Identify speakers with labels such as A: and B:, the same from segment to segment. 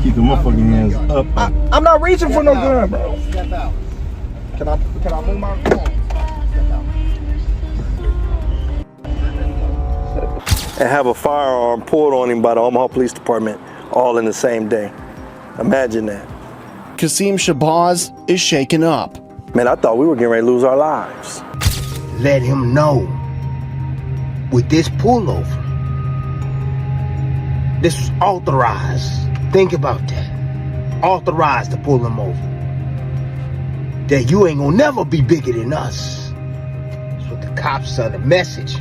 A: keep the motherfucking hands up.
B: I'm not reaching for no gun, bro. Step out. Can I move my phone?
A: And have a firearm pulled on him by the Omaha Police Department all in the same day. Imagine that.
C: Qasim Shabazz is shaken up.
A: Man, I thought we were getting ready to lose our lives.
D: Let him know with this pullover, this was authorized. Think about that. Authorized to pull him over. That you ain't gonna never be bigger than us. That's what the cops send a message.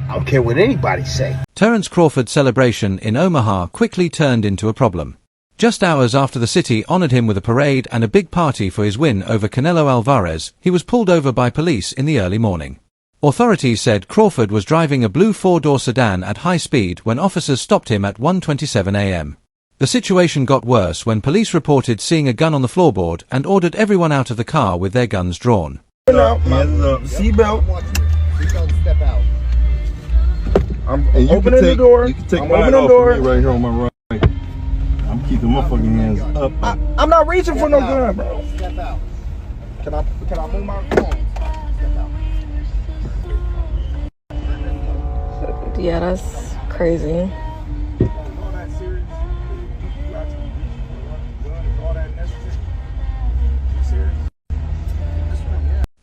D: I don't care what anybody say.
E: Terence Crawford's celebration in Omaha quickly turned into a problem. Just hours after the city honored him with a parade and a big party for his win over Canelo Alvarez, he was pulled over by police in the early morning. Authorities said Crawford was driving a blue four-door sedan at high speed when officers stopped him at 1:27 a.m. The situation got worse when police reported seeing a gun on the floorboard and ordered everyone out of the car with their guns drawn.
B: Seatbelt.
F: Step out.
B: I'm opening the door.
A: You can take
B: I'm
A: mine
B: opening the
A: off
B: door.
A: of me right here on my right. I'm keeping motherfucking hands up.
B: I'm not reaching for no gun, bro.
F: Step out.
B: Can I move my phone?
G: Yeah, that's crazy.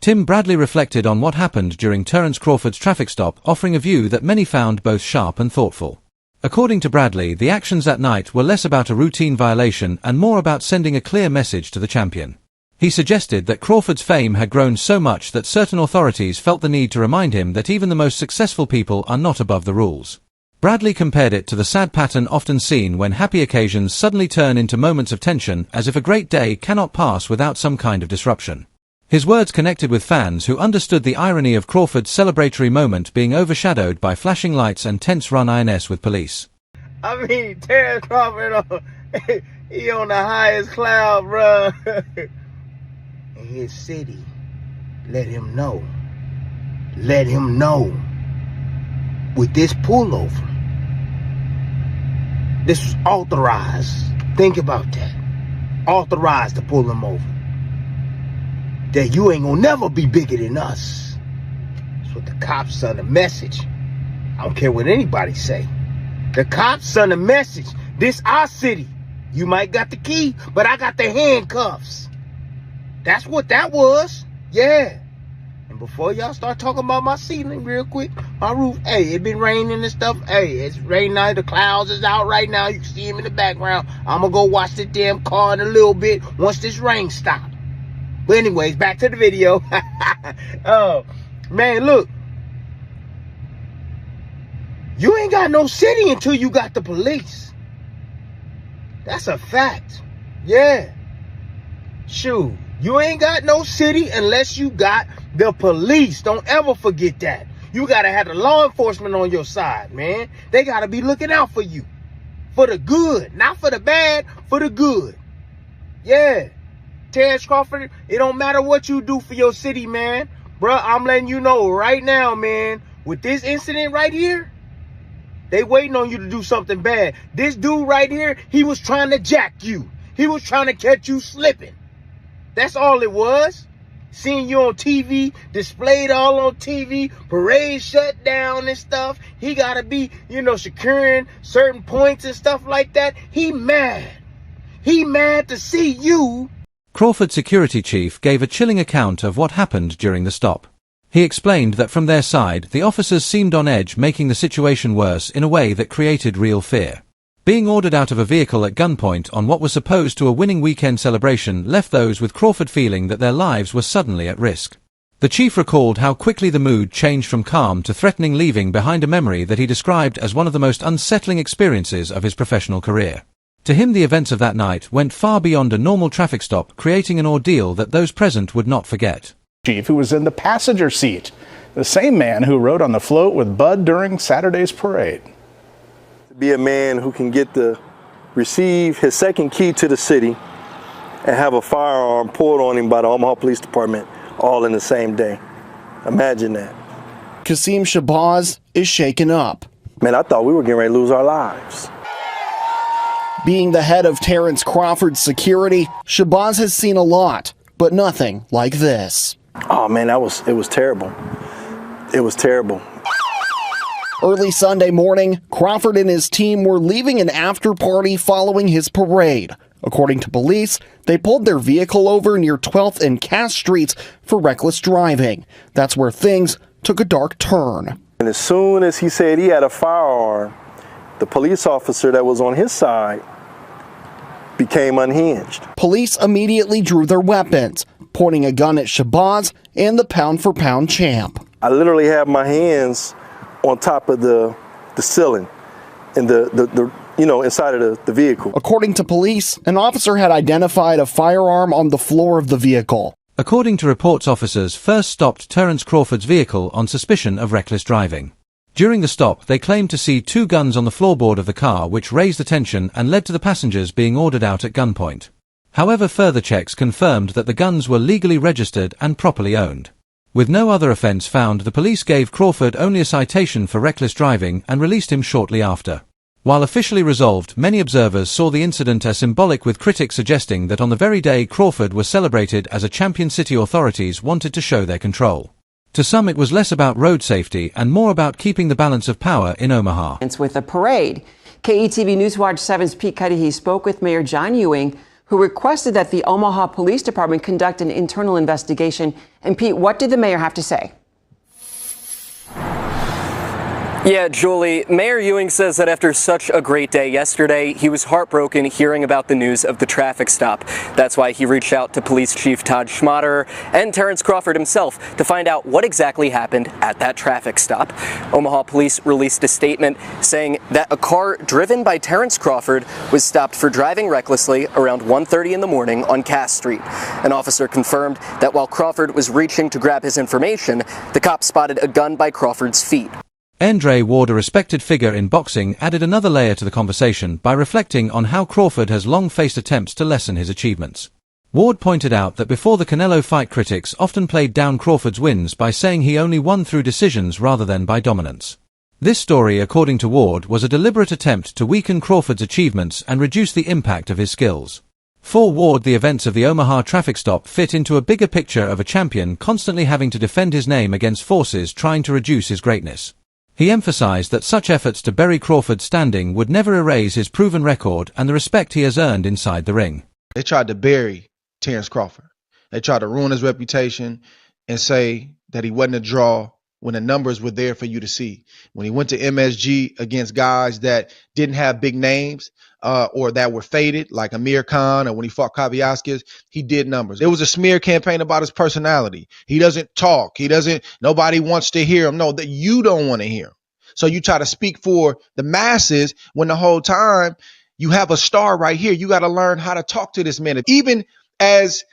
E: Tim Bradley reflected on what happened during Terence Crawford's traffic stop, offering a view that many found both sharp and thoughtful. According to Bradley, the actions that night were less about a routine violation and more about sending a clear message to the champion. He suggested that Crawford's fame had grown so much that certain authorities felt the need to remind him that even the most successful people are not above the rules. Bradley compared it to the sad pattern often seen when happy occasions suddenly turn into moments of tension, as if a great day cannot pass without some kind of disruption. His words connected with fans who understood the irony of Crawford's celebratory moment being overshadowed by flashing lights and tense run-ins with police.
D: I mean, Terence Crawford, he on the highest cloud, bruh. In his city, let him know. Let him know. With this pullover, this was authorized. Think about that. Authorized to pull him over. That you ain't gonna never be bigger than us. That's what the cops send a message. I don't care what anybody say. The cops send a message. This our city. You might got the key, but I got the handcuffs. That's what that was. Yeah. And before y'all start talking about my ceiling real quick, my roof, hey, it been raining and stuff. Hey, it's raining now. The clouds is out right now. You can see them in the background. I'm gonna go watch the damn car in a little bit once this rain stops. But anyways, back to the video. Oh, man, look. You ain't got no city until you got the police. That's a fact. Yeah. Shoot. You ain't got no city unless you got the police. Don't ever forget that. You got to have the law enforcement on your side, man. They got to be looking out for you. For the good. Not for the bad, for the good. Yeah. Terence Crawford, it don't matter what you do for your city, man. Bruh, I'm letting you know right now, man. With this incident right here, they waiting on you to do something bad. This dude right here, he was trying to jack you. He was trying to catch you slipping. That's all it was. Seeing you on TV, displayed all on TV, parade shut down and stuff. He got to be, securing certain points and stuff like that. He mad. He mad to see you.
E: Crawford's security chief gave a chilling account of what happened during the stop. He explained that from their side, the officers seemed on edge, making the situation worse in a way that created real fear. Being ordered out of a vehicle at gunpoint on what was supposed to a winning weekend celebration left those with Crawford feeling that their lives were suddenly at risk. The chief recalled how quickly the mood changed from calm to threatening, leaving behind a memory that he described as one of the most unsettling experiences of his professional career. To him, the events of that night went far beyond a normal traffic stop, creating an ordeal that those present would not forget.
H: Chief, who was in the passenger seat, the same man who rode on the float with Bud during Saturday's parade.
A: To be a man who can get to receive his second key to the city and have a firearm pulled on him by the Omaha Police Department all in the same day. Imagine that.
C: Qasim Shabazz is shaken up.
A: Man, I thought we were getting ready to lose our lives.
C: Being the head of Terence Crawford's security, Shabazz has seen a lot, but nothing like this.
A: Oh man, it was terrible. It was terrible.
C: Early Sunday morning, Crawford and his team were leaving an after party following his parade. According to police, they pulled their vehicle over near 12th and Cass Streets for reckless driving. That's where things took a dark turn.
A: And as soon as he said he had a firearm, the police officer that was on his side became unhinged.
C: Police immediately drew their weapons, pointing a gun at Shabazz and the pound-for-pound champ.
A: I literally had my hands on top of the ceiling and inside of the vehicle.
C: According to police, an officer had identified a firearm on the floor of the vehicle.
E: According to reports, officers first stopped Terence Crawford's vehicle on suspicion of reckless driving. During the stop, they claimed to see 2 guns on the floorboard of the car, which raised attention and led to the passengers being ordered out at gunpoint. However, further checks confirmed that the guns were legally registered and properly owned. With no other offense found, the police gave Crawford only a citation for reckless driving and released him shortly after. While officially resolved, many observers saw the incident as symbolic, with critics suggesting that on the very day Crawford was celebrated as a champion, city authorities wanted to show their control. To some, it was less about road safety and more about keeping the balance of power in Omaha.
I: With a parade, KETV Newswatch 7's Pete Cudahy spoke with Mayor John Ewing, who requested that the Omaha Police Department conduct an internal investigation. And Pete, what did the mayor have to say?
J: Yeah, Julie, Mayor Ewing says that after such a great day yesterday, he was heartbroken hearing about the news of the traffic stop. That's why he reached out to Police Chief Todd Schmaderer and Terence Crawford himself to find out what exactly happened at that traffic stop. Omaha police released a statement saying that a car driven by Terence Crawford was stopped for driving recklessly around 1:30 in the morning on Cass Street. An officer confirmed that while Crawford was reaching to grab his information, the cop spotted a gun by Crawford's feet.
E: Andre Ward, a respected figure in boxing, added another layer to the conversation by reflecting on how Crawford has long faced attempts to lessen his achievements. Ward pointed out that before the Canelo fight, critics often played down Crawford's wins by saying he only won through decisions rather than by dominance. This story, according to Ward, was a deliberate attempt to weaken Crawford's achievements and reduce the impact of his skills. For Ward, the events of the Omaha traffic stop fit into a bigger picture of a champion constantly having to defend his name against forces trying to reduce his greatness. He emphasized that such efforts to bury Crawford's standing would never erase his proven record and the respect he has earned inside the ring.
B: They tried to bury Terence Crawford. They tried to ruin his reputation and say that he wasn't a draw when the numbers were there for you to see. When he went to MSG against guys that didn't have big names or that were faded, like Amir Khan, or when he fought Kaviaskis, he did numbers. There was a smear campaign about his personality. He doesn't talk. Nobody wants to hear him. No, that you don't want to hear him. So you try to speak for the masses when the whole time you have a star right here. You got to learn how to talk to this man. Even as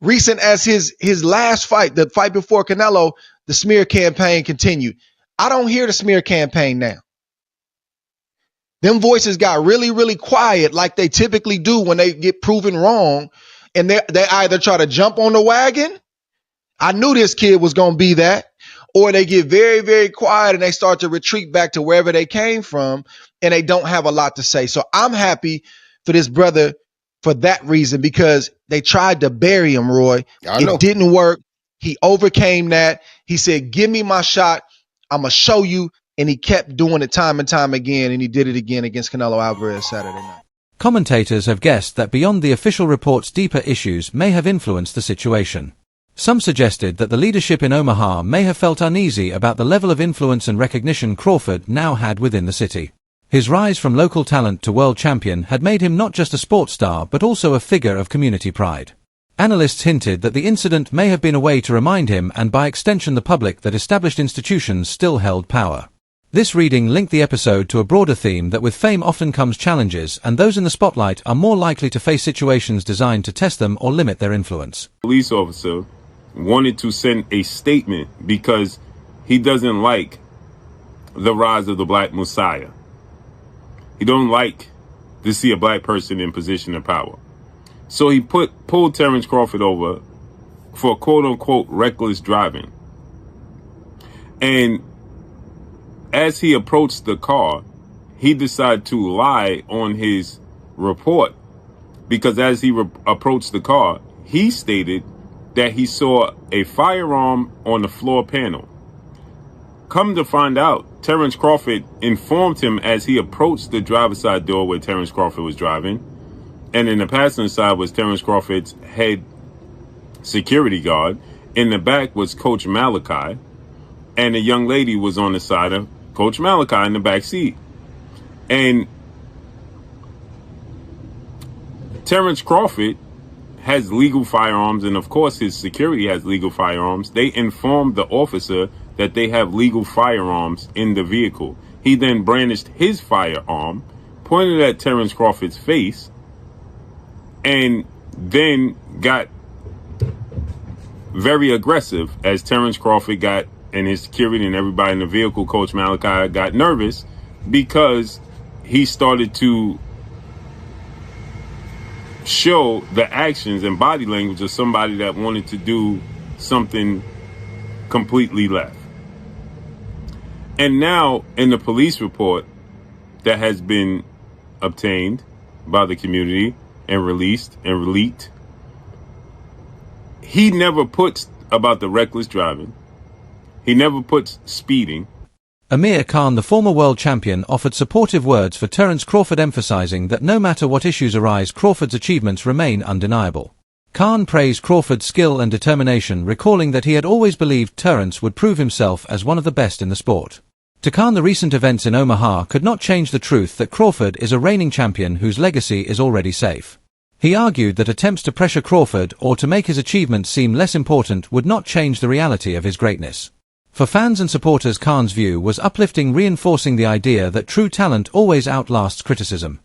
B: recent as his last fight, the fight before Canelo, the smear campaign continued. I don't hear the smear campaign now. Them voices got really, really quiet like they typically do when they get proven wrong. And they either try to jump on the wagon. I knew this kid was going to be that. Or they get very, very quiet and they start to retreat back to wherever they came from and they don't have a lot to say. So I'm happy for this brother for that reason, because they tried to bury him, Roy. It didn't work. He overcame that. He said, give me my shot. I'm going to show you. And he kept doing it time and time again. And he did it again against Canelo Alvarez Saturday night.
E: Commentators have guessed that beyond the official reports, deeper issues may have influenced the situation. Some suggested that the leadership in Omaha may have felt uneasy about the level of influence and recognition Crawford now had within the city. His rise from local talent to world champion had made him not just a sports star but also a figure of community pride. Analysts hinted that the incident may have been a way to remind him, and by extension the public, that established institutions still held power. This reading linked the episode to a broader theme that with fame often comes challenges, and those in the spotlight are more likely to face situations designed to test them or limit their influence.
K: Police officer wanted to send a statement because he doesn't like the rise of the Black Messiah. He don't like to see a black person in position of power. So he pulled Terence Crawford over for quote-unquote reckless driving. And as he approached the car, he decided to lie on his report, because as he approached the car, he stated that he saw a firearm on the floor panel. Come to find out, Terence Crawford informed him as he approached the driver's side door where Terence Crawford was driving, and in the passenger side was Terence Crawford's head security guard. In the back was Coach Malachi, and a young lady was on the side of Coach Malachi in the back seat. And Terence Crawford has legal firearms, and of course his security has legal firearms. They informed the officer that they have legal firearms in the vehicle. He then brandished his firearm, pointed at Terence Crawford's face, and then got very aggressive as Terence Crawford got, and his security and everybody in the vehicle, Coach Malachi, got nervous because he started to show the actions and body language of somebody that wanted to do something completely left. And now in the police report that has been obtained by the community and released and leaked, he never puts about the reckless driving. He never puts speeding.
E: Amir Khan, the former world champion, offered supportive words for Terence Crawford, emphasizing that no matter what issues arise, Crawford's achievements remain undeniable. Khan praised Crawford's skill and determination, recalling that he had always believed Terence would prove himself as one of the best in the sport. To Khan, the recent events in Omaha could not change the truth that Crawford is a reigning champion whose legacy is already safe. He argued that attempts to pressure Crawford or to make his achievements seem less important would not change the reality of his greatness. For fans and supporters, Khan's view was uplifting, reinforcing the idea that true talent always outlasts criticism.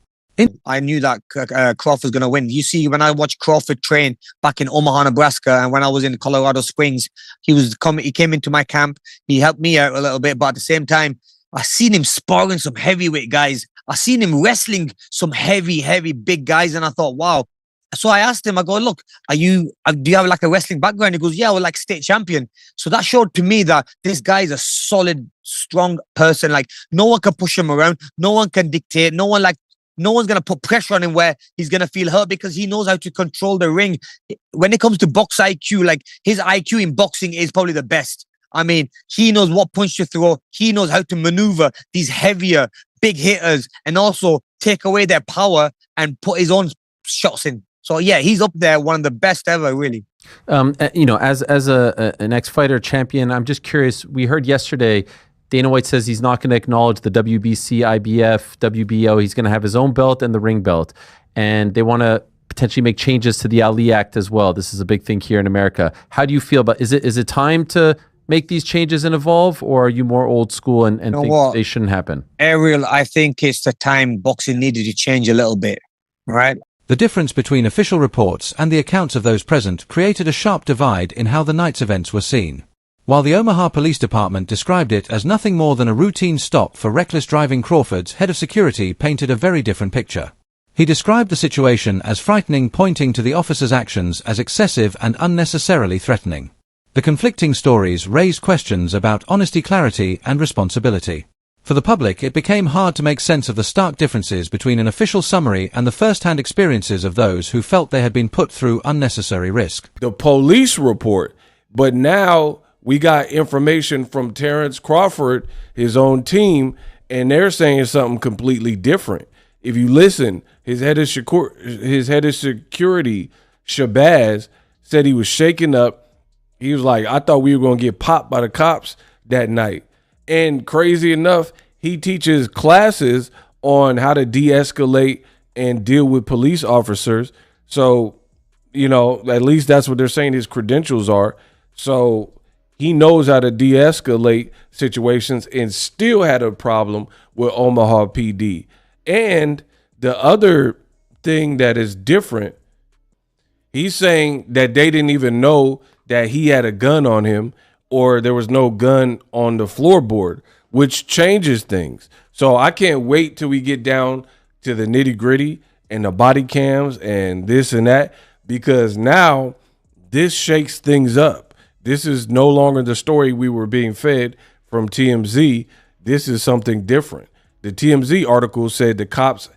L: I knew that Crawford was going to win. You see, when I watched Crawford train back in Omaha, Nebraska, and when I was in Colorado Springs, he came into my camp. He helped me out a little bit, but at the same time, I seen him sparring some heavyweight guys. I seen him wrestling some heavy, big guys, and I thought, wow. So I asked him, I go, look, do you have like a wrestling background? He goes, yeah, we're like state champion. So that showed to me that this guy is a solid, strong person. Like, no one can push him around. No one can dictate. No one's going to put pressure on him where he's going to feel hurt, because he knows how to control the ring. When it comes to box IQ, like, his IQ in boxing is probably the best. I mean, he knows what punch to throw. He knows how to maneuver these heavier, big hitters and also take away their power and put his own shots in. So yeah, he's up there, one of the best ever, really.
M: As an ex-fighter champion, I'm just curious. We heard yesterday Dana White says he's not going to acknowledge the WBC, IBF, WBO. He's going to have his own belt and the ring belt, and they want to potentially make changes to the Ali Act as well. This is a big thing here in America. How do you feel about? Is it time to make these changes and evolve, or are you more old school and think they shouldn't happen?
L: Ariel, I think it's the time boxing needed to change a little bit, right?
E: The difference between official reports and the accounts of those present created a sharp divide in how the night's events were seen. While the Omaha Police Department described it as nothing more than a routine stop for reckless driving, Crawford's head of security painted a very different picture. He described the situation as frightening, pointing to the officer's actions as excessive and unnecessarily threatening. The conflicting stories raised questions about honesty, clarity, and responsibility. For the public, it became hard to make sense of the stark differences between an official summary and the first-hand experiences of those who felt they had been put through unnecessary risk.
N: The police report, but now we got information from Terence Crawford, his own team, and they're saying something completely different. If you listen, his head of security, Shabazz, said he was shaken up. He was like, I thought we were going to get popped by the cops that night. And crazy enough, he teaches classes on how to de-escalate and deal with police officers. So, at least that's what they're saying his credentials are. So he knows how to de-escalate situations and still had a problem with Omaha PD. And the other thing that is different, he's saying that they didn't even know that he had a gun on him, or there was no gun on the floorboard, which changes things. So I can't wait till we get down to the nitty gritty and the body cams and this and that, because now this shakes things up. This is no longer the story we were being fed from TMZ. This is something different. The TMZ article said the cops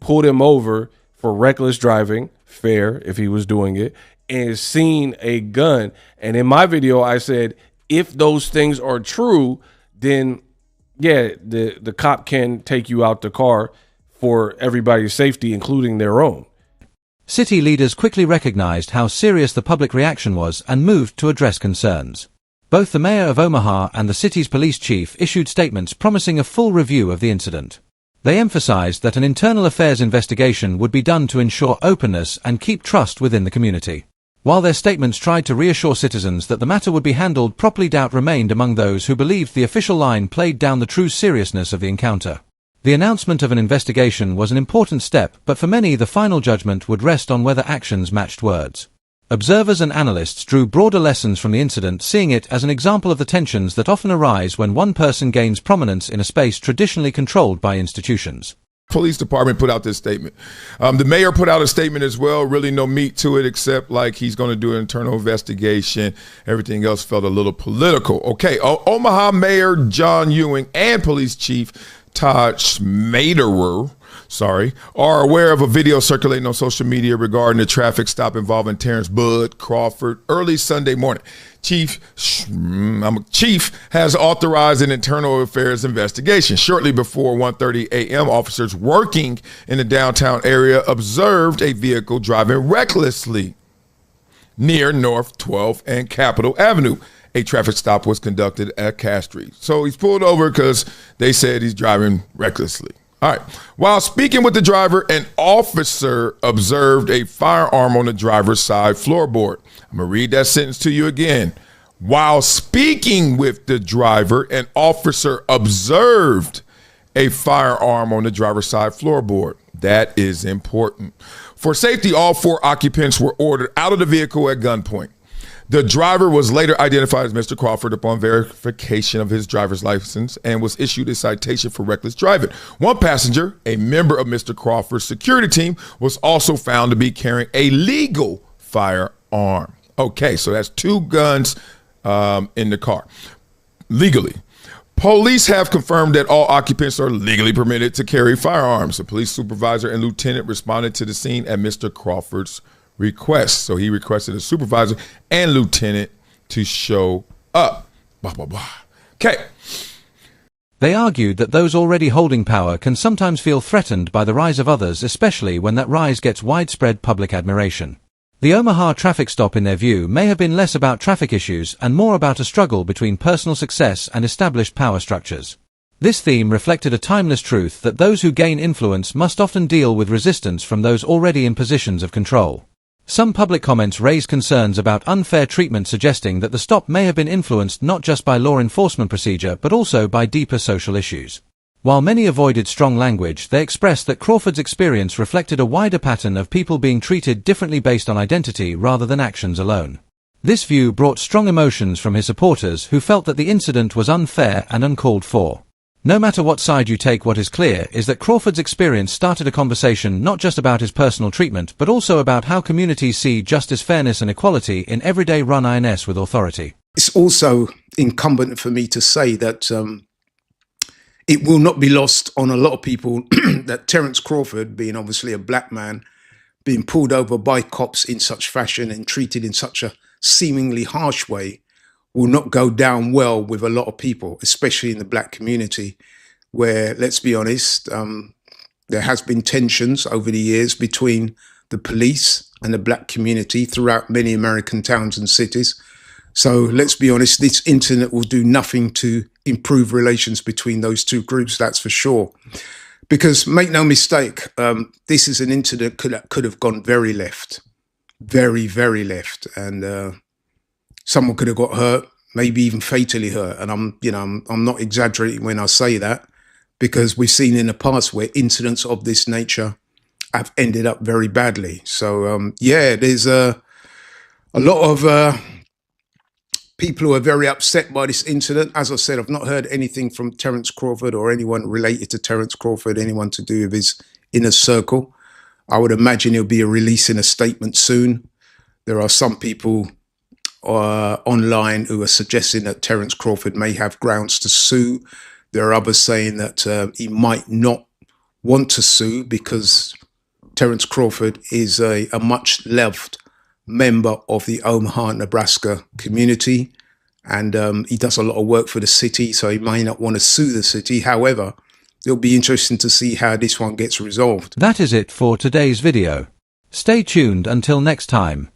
N: pulled him over for reckless driving, fair if he was doing it, and seen a gun. And in my video, I said, if those things are true, then yeah, the cop can take you out the car for everybody's safety, including their own.
E: City leaders quickly recognized how serious the public reaction was and moved to address concerns. Both the mayor of Omaha and the city's police chief issued statements promising a full review of the incident. They emphasized that an internal affairs investigation would be done to ensure openness and keep trust within the community. While their statements tried to reassure citizens that the matter would be handled properly, doubt remained among those who believed the official line played down the true seriousness of the encounter. The announcement of an investigation was an important step, but for many the final judgment would rest on whether actions matched words. Observers and analysts drew broader lessons from the incident, seeing it as an example of the tensions that often arise when one person gains prominence in a space traditionally controlled by institutions.
O: Police department put out this statement. The mayor put out a statement as well. Really no meat to it, except like he's going to do an internal investigation. Everything else felt a little political. Okay, Omaha Mayor John Ewing and Police Chief Todd Schmaderer, are aware of a video circulating on social media regarding the traffic stop involving Terence Bud Crawford early Sunday morning. Chief has authorized an internal affairs investigation. Shortly before 1:30 a.m., officers working in the downtown area observed a vehicle driving recklessly near North 12th and Capitol Avenue. A traffic stop was conducted at Cass Street. So he's pulled over because they said he's driving recklessly. All right. While speaking with the driver, an officer observed a firearm on the driver's side floorboard. I'm going to read that sentence to you again. While speaking with the driver, an officer observed a firearm on the driver's side floorboard. That is important. For safety, all 4 occupants were ordered out of the vehicle at gunpoint. The driver was later identified as Mr. Crawford upon verification of his driver's license and was issued a citation for reckless driving. One passenger, a member of Mr. Crawford's security team, was also found to be carrying a legal firearm. Okay, so that's 2 guns in the car, legally. Police have confirmed that all occupants are legally permitted to carry firearms. The police supervisor and lieutenant responded to the scene at Mr. Crawford's request. So he requested a supervisor and lieutenant to show up. Blah, blah, blah. Okay.
E: They argued that those already holding power can sometimes feel threatened by the rise of others, especially when that rise gets widespread public admiration. The Omaha traffic stop, in their view, may have been less about traffic issues and more about a struggle between personal success and established power structures. This theme reflected a timeless truth that those who gain influence must often deal with resistance from those already in positions of control. Some public comments raised concerns about unfair treatment, suggesting that the stop may have been influenced not just by law enforcement procedure but also by deeper social issues. While many avoided strong language, they expressed that Crawford's experience reflected a wider pattern of people being treated differently based on identity rather than actions alone. This view brought strong emotions from his supporters, who felt that the incident was unfair and uncalled for. No matter what side you take, what is clear is that Crawford's experience started a conversation not just about his personal treatment but also about how communities see justice, fairness and equality in everyday run INS with authority.
P: It's also incumbent for me to say that it will not be lost on a lot of people that Terence Crawford, being obviously a black man, being pulled over by cops in such fashion and treated in such a seemingly harsh way, will not go down well with a lot of people, especially in the black community, where, let's be honest, there has been tensions over the years between the police and the black community throughout many American towns and cities. So let's be honest, this incident will do nothing to improve relations between those two groups, that's for sure. Because make no mistake, this is an incident that could have gone very left, very, very left. And someone could have got hurt, maybe even fatally hurt. And I'm not exaggerating when I say that, because we've seen in the past where incidents of this nature have ended up very badly. So yeah, there's a lot of people who are very upset by this incident. As I said, I've not heard anything from Terence Crawford or anyone related to Terence Crawford, anyone to do with his inner circle. I would imagine he'll be releasing a statement soon. There are some people online who are suggesting that Terence Crawford may have grounds to sue. There are others saying that he might not want to sue because Terence Crawford is a much loved member of the Omaha, Nebraska community. And he does a lot of work for the city, so he may not want to sue the city. However, it'll be interesting to see how this one gets resolved.
E: That is it for today's video. Stay tuned until next time.